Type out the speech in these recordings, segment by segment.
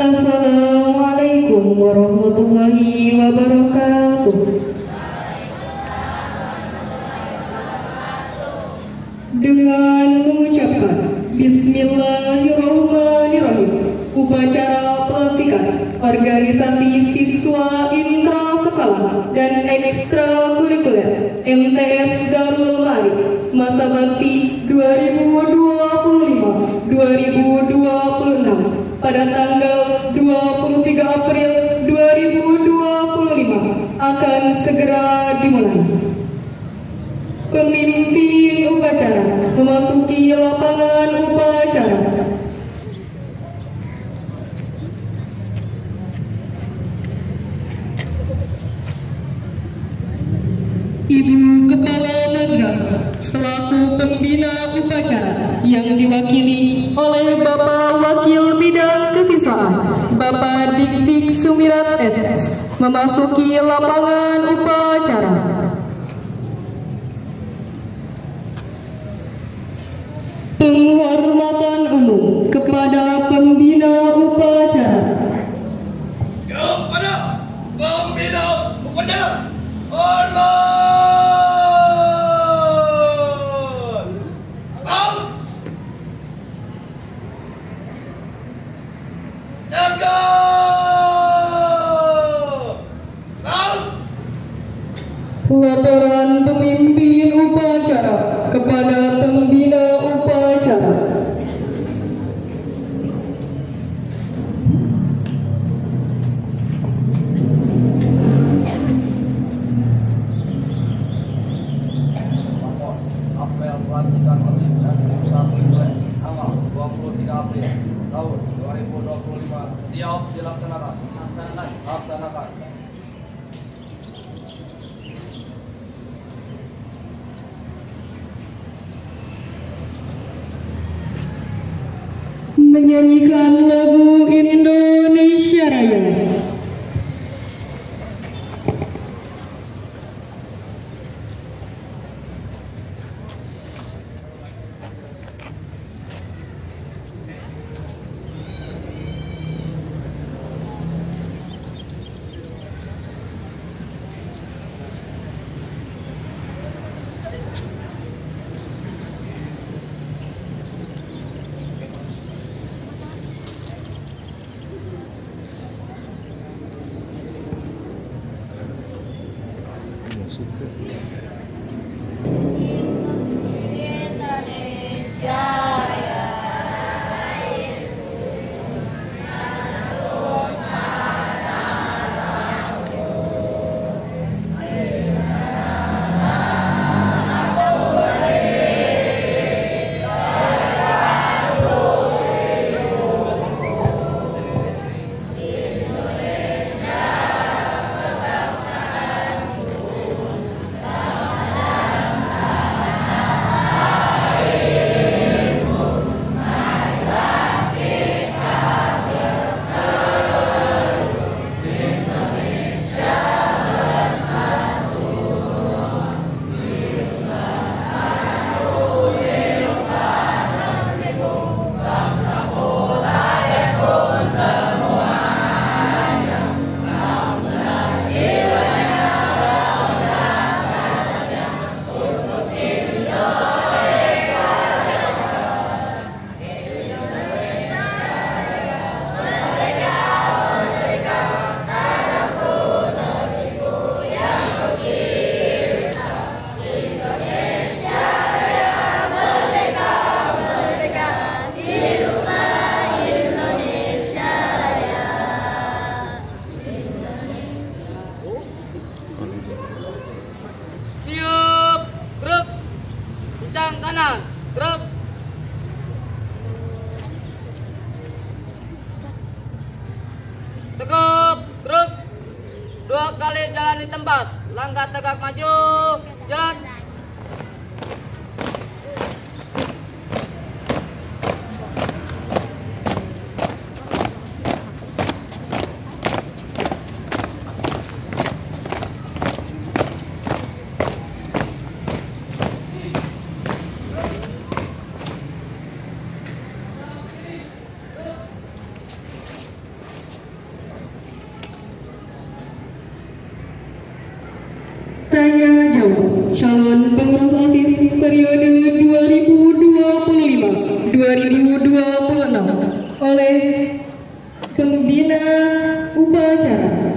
Assalamualaikum warahmatullahi wabarakatuh. Dengan mengucapkan Bismillahirrahmanirrahim, upacara pelantikan organisasi siswa intrasekolah dan ekstrakurikuler MTS Darul Ma'arif masa bakti 2025-2026 pada tanggal 23 April 2025 akan segera dimulai. Pemimpin upacara memasuki lapangan upacara. Ibu Kepala Madrasah selaku pembina upacara yang diwakili oleh Bapak Wakil Bidang Kesiswaan Bapak Dik Sumirat SS memasuki lapangan upacara. Penghormatan umum kepada pembina upacara. Kepada pembina upacara, hormat. Laporan pemimpin upacara kepada pembina upacara. Apel pelantikan OSIS dan ekstrakurikuler tanggal 23 April tahun 2025 siap dilaksanakan. Laksanakan. Menyanyikan lagu Indonesia Raya. Siap, gerak. Kencang kanan, gerak. Tegap, gerak. 2 kali jalan di tempat. Langkah tegak maju, jalan. Tanya jawab calon pengurus OSIS periode 2025-2026 oleh pembina upacara.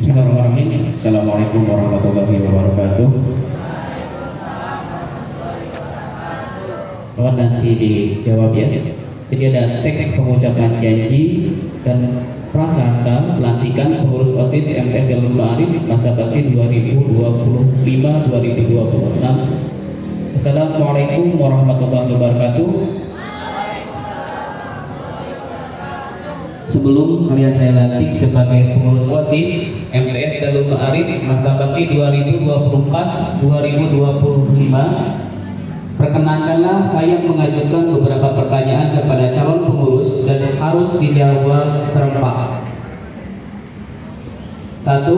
Bismillahirrahmanirrahim. Assalamualaikum warahmatullahi wabarakatuh. Oh, nanti dijawab ya. Jadi ada teks pengucapan janji dan prakarya pelantikan pengurus OSIS MTS Darul Ma'arif masa bakti 2025-2026. Assalamualaikum warahmatullahi wabarakatuh. Sebelum kalian saya lantik sebagai pengurus OSIS MTS Darul Ma'arif masa bakti 2024-2025, perkenankanlah saya mengajukan beberapa pertanyaan kepada calon pengurus dan harus dijawab serempak. 1.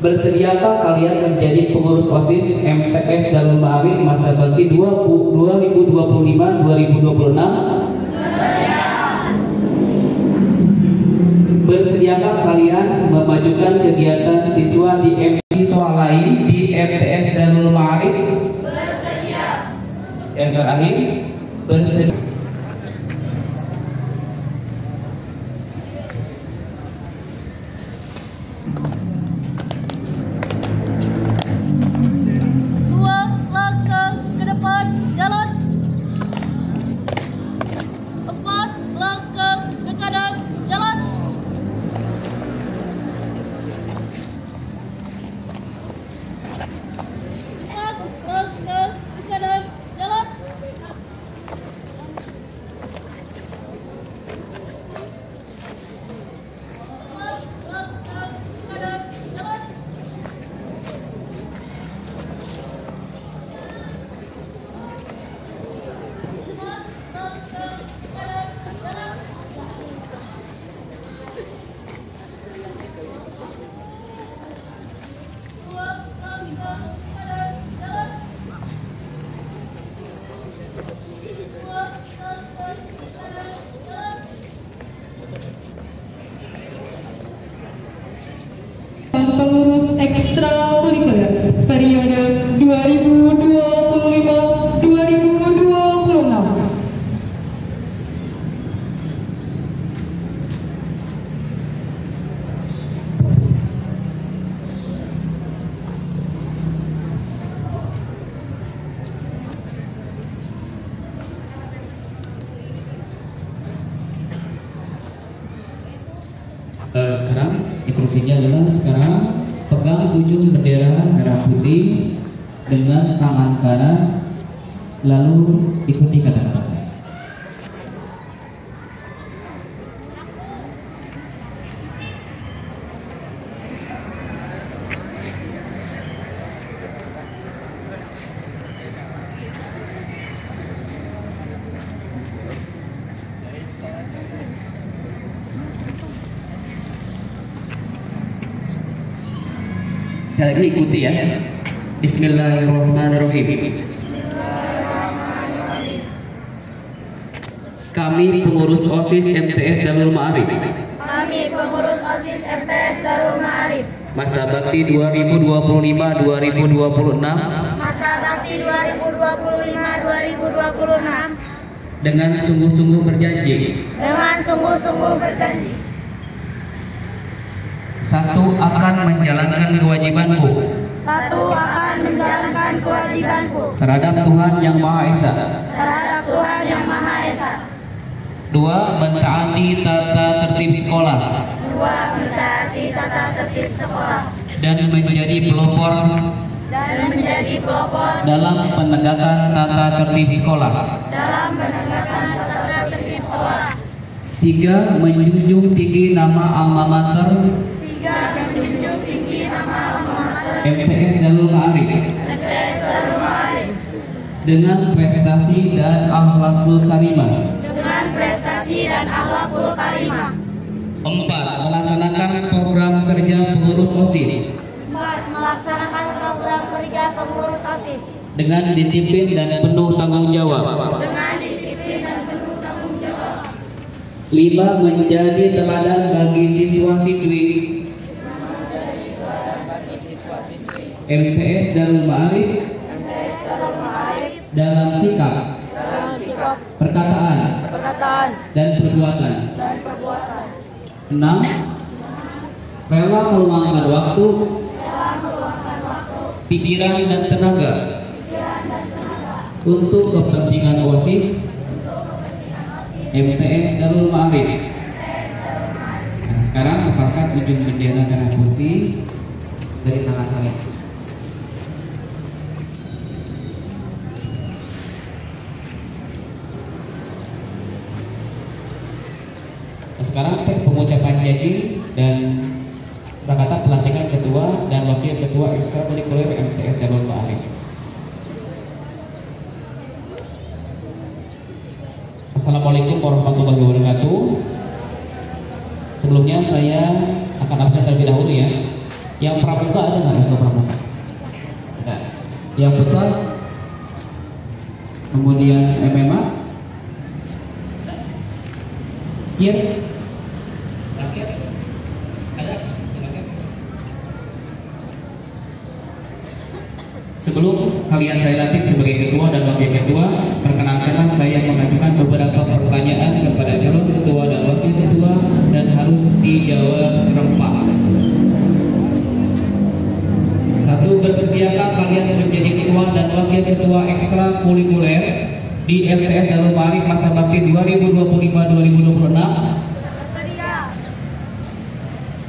Bersediakah kalian menjadi pengurus OSIS MTS Darul Ma'arif masa bakti 2025-2026? Bersediakah kalian memajukan kegiatan siswa di siswa lain di MTS Darul Ma'arif? Bersedia. Yang terakhir, bersedia. Dua langkah ke depan, jalan. 4 langkah ke kanan, jalan. 4 langkah ke kanan, jalan. 4 langkah ke kanan, jalan. 4 langkah ke kanan, jalan. 2 langkah ke kanan, jalan. 2 langkah ke kanan, jalan. Pengurus ekstrakurikuler periode 2025-2026. Sekarang instruksinya adalah sekarang pegang ujung bendera merah putih dengan tangan kanan, lalu ikuti kata-kata saya. Sekali lagi ikuti ya. Bismillahirrahmanirrahim. Kami pengurus OSIS MTS Darul Ma'arif Kami pengurus OSIS MTS Darul Ma'arif masa bakti 2025-2026 masa bakti 2025-2026 dengan sungguh-sungguh berjanji. Satu, akan menjalankan kewajibanku terhadap Tuhan Yang Maha Esa. Dua, mentaati tata tertib sekolah. Dan menjadi pelopor dalam penegakan tata tertib sekolah. Tiga, menjunjung tinggi nama alma mater MTS Darul Ma'arif dengan prestasi dan akhlakul karimah dan akhlakul karimah. 4. Melaksanakan program kerja pengurus OSIS 4. Melaksanakan program kerja pengurus OSIS dengan disiplin dan penuh tanggung jawab. dengan disiplin dan penuh tanggung jawab. 5. Menjadi teladan bagi siswa-siswi MTS Darul Ma'arif dalam sikap, perkataan, dan perbuatan. 6. Rela meluangkan waktu, pikiran dan tenaga untuk kepentingan OSIS MTS Darul Ma'arif. Nah, sekarang lepaskan ujung bendera merah putih dari tangan kalian. Sekarang pengucapan janji dan kata pelantikan ketua dan wakil ketua ekstrakurikuler MTS Darul Ma'arif. Assalamualaikum warahmatullahi wabarakatuh. Sebelumnya saya akan absen terlebih dahulu ya. Yang pramuka ada nggak istilah pramuka? Ada. Yang besar, kemudian MMA, kier, basket, ada. Sebelum kalian saya lantik sebagai ketua dan wakil ketua, perkenankanlah saya mengajukan beberapa pertanyaan kepada calon ketua dan wakil ketua dan harus dijawab serempak. 1. Bersediakah kalian menjadi ketua dan wakil ketua ekstrakurikuler di MTS Darul Ma'arif masa bakti 2025-2026?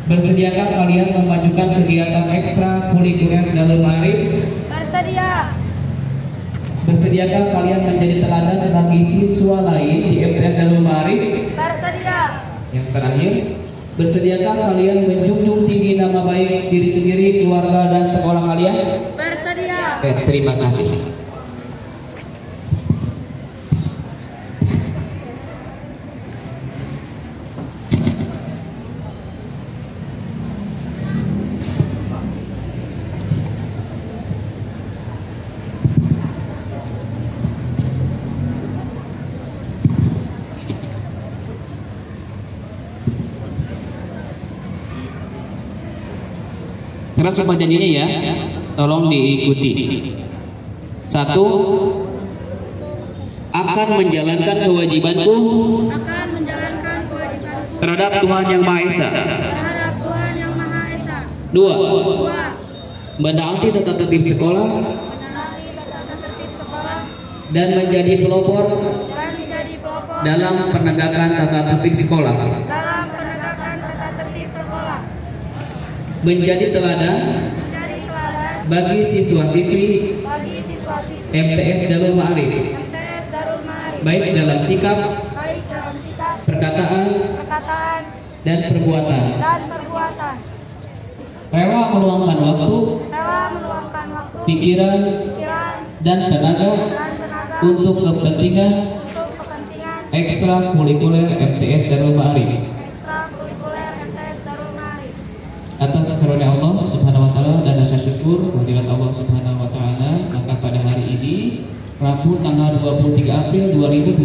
Bersediakah kalian memajukan kegiatan ekstrakurikuler Darul Ma'arif? Bersedia. Bersediakah kalian menjadi teladan bagi siswa lain di MTS Darul Ma'arif? Bersedia. Yang terakhir, bersediakah kalian menjunjung tinggi nama baik diri sendiri, keluarga, dan sekolah kalian? Bersedia. Terima kasih. Keras sumpah janjinya ya, tolong diikuti. 1. Akan menjalankan kewajibanku Akan menjalankan kewajibanku terhadap Tuhan Yang Maha Esa. terhadap Tuhan Yang Maha Esa. 2. 2. Menaati tata tertib sekolah Menaati tata tertib sekolah dan menjadi pelopor dan menjadi pelopor dalam penegakan tata tertib sekolah. dalam penegakan tata tertib sekolah. Menjadi teladan bagi siswa-siswi Bagi siswa-siswi MTS Darul Ma'arif, MTS Darul Ma'arif baik dalam sikap, baik dalam sikap, perkataan, perkataan, dan perbuatan. dan perbuatan. Rela meluangkan waktu, Rela meluangkan waktu, pikiran, pikiran, dan tenaga dan tenaga untuk kepentingan untuk kepentingan ekstrakurikuler MTS Darul Ma'arif. ekstrakurikuler MTS Darul Ma'arif. Atas karunia Allah Subhanahu wa taala dan rasa syukur kehadirat Allah Subhanahu wa taala, maka pada hari ini Rabu tanggal 23 April 2025,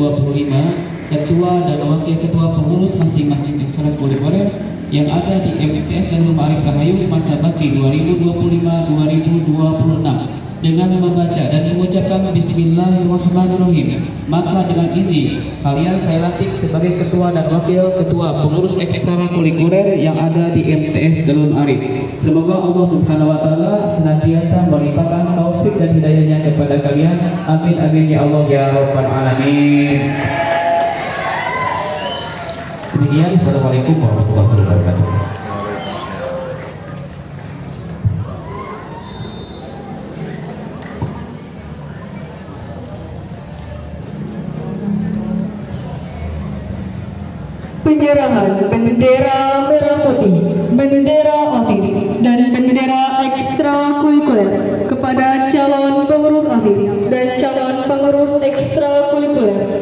ketua dan wakil ketua pengurus masing-masing ekstrakurikuler yang ada di MTS Darul Ma'arif Rahayu masa bakti 2025-2026 dengan membaca dan mengucapkan Bismillahirrahmanirrahim, maka dengan ini kalian saya lantik sebagai ketua dan wakil ketua pengurus ekstrakurikuler yang ada di MTS Darul Ma'arif. Semoga Allah Subhanahu wa taala senantiasa melimpahkan taufik dan hidayahnya kepada kalian. Amin amin ya Allah ya rabbal alamin. Demikian, assalamualaikum warahmatullahi wabarakatuh. Penyerahan bendera merah putih, bendera OSIS, dan bendera ekstrakurikuler kepada calon pengurus OSIS dan calon pengurus ekstrakurikuler